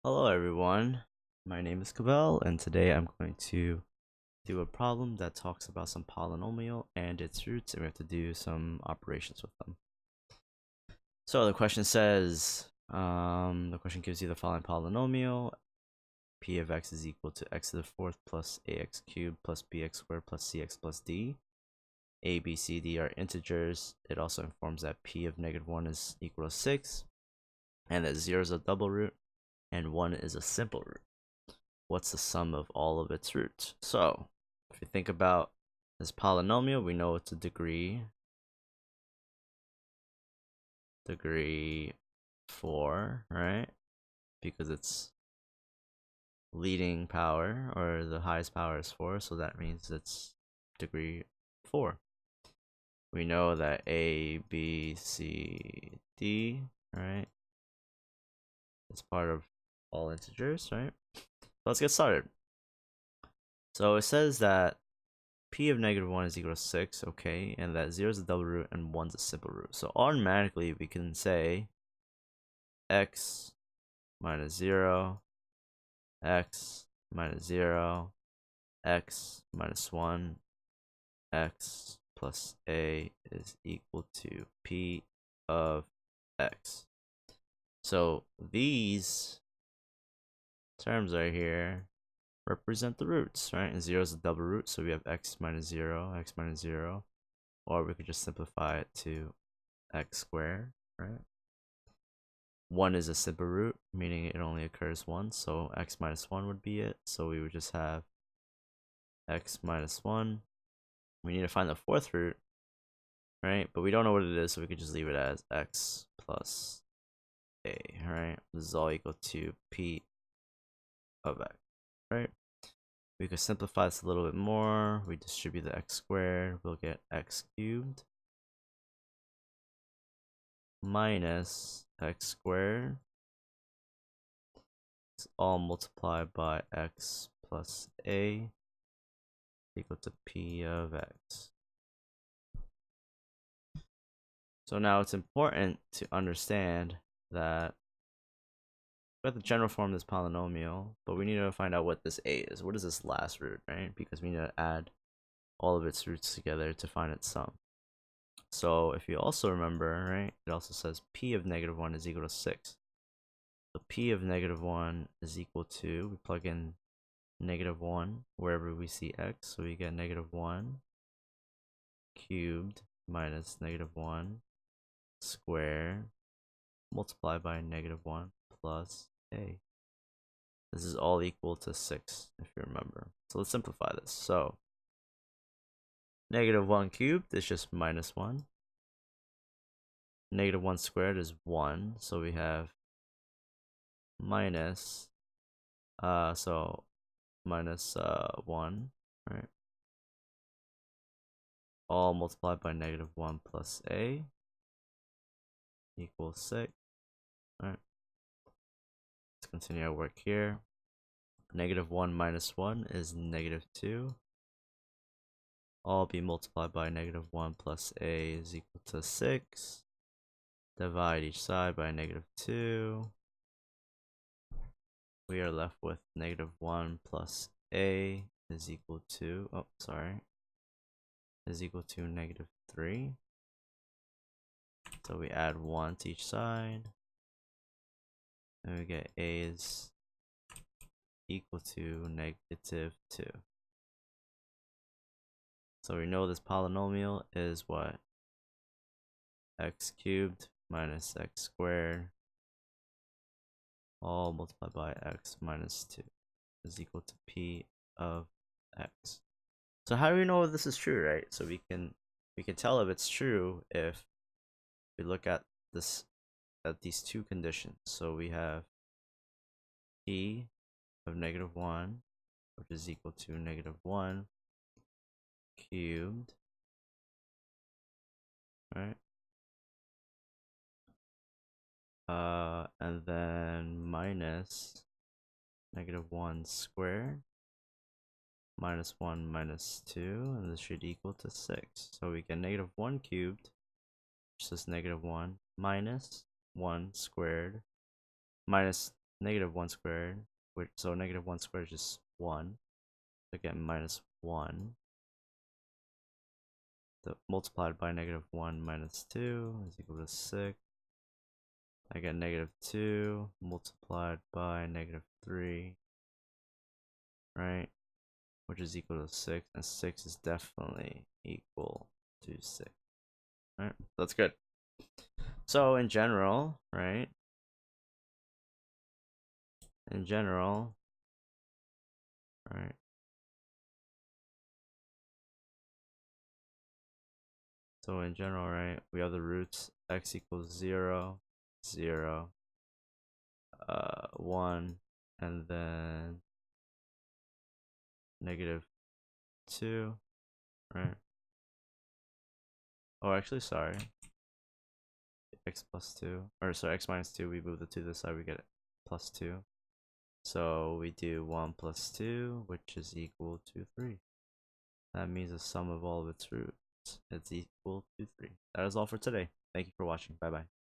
Hello everyone, my name is Cabell and today I'm going to do a problem that talks about some polynomial and its roots, and we have to do some operations with them. So the question says, the question gives you the following polynomial: p of x is equal to x to the fourth plus ax cubed plus bx squared plus cx plus d. A, b, c, d are integers. It also informs that p of -1 is equal to 6 and that 0 is a double root and 1 is a simple root. What's the sum of all of its roots? So if you think about this polynomial, we know it's a degree 4, right? Because it's leading power, or the highest power is 4, so that means it's degree 4. We know that a, b, c, d, right, is part of all integers, right? Let's get started. So it says that p of -1 is equal to 6, okay, and that 0 is a double root and 1 is a simple root. So automatically we can say x minus 0, x minus 0, x minus 1, x plus a is equal to p of x. So these terms right here represent the roots, right? And 0 is a double root, so we have x minus 0, or we could just simplify it to x squared, right? 1 is a simple root, meaning it only occurs once, so x minus 1 would be it. So we would just have x minus 1. We need to find the fourth root, right? But we don't know what it is, so we could just leave it as x plus a, right? This is all equal to p of x, right? We could simplify this a little bit more. We distribute the x squared, we'll get x cubed minus x squared. It's all multiplied by x plus a equal to p of x. So now it's important to understand that we have the general form of this polynomial, but we need to find out what this a is. What is this last root, right? Because we need to add all of its roots together to find its sum. So if you also remember, right, it also says p of -1 is equal to 6. So p of -1 is equal to, we plug in -1 wherever we see x, so we get -1 cubed minus -1 squared multiplied by -1 plus a. This is all equal to 6, if you remember. So let's simplify this. So -1 cubed is just -1. -1 squared is 1, so we have minus, minus 1, right? All multiplied by -1 plus a equals 6. Alright. Let's continue our work here. -1 minus 1 is -2. All be multiplied by -1 plus a is equal to 6. Divide each side by -2. We are left with -1 plus a is equal to, is equal to -3. So we add 1 to each side, and we get a is equal to -2. So we know this polynomial is what? X cubed minus x squared, all multiplied by x minus 2 is equal to p of x. So how do we know if this is true, right? So we can tell if it's true if we look at these two conditions. So we have p of -1, which is equal to -1 cubed, right? And then minus -1 squared minus 1 minus 2, and this should equal to 6. So we get -1 cubed, which is -1, minus 1 squared, minus negative 1 squared, which, so negative 1 squared is just 1. Again, minus 1. Multiplied by negative 1 minus 2 is equal to 6. I get negative 2 multiplied by negative 3, right? Which is equal to 6, and 6 is definitely equal to 6. Right? That's good. So in general, right? In general, right? So in general, right, we have the roots x equals 0, 0, 1, and then negative 2, right? Oh, actually, sorry. X plus 2, or sorry, x minus 2, we move the 2 to this side, we get plus 2. So we do 1 plus 2, which is equal to 3. That means the sum of all of its roots is equal to 3. That is all for today. Thank you for watching. Bye bye.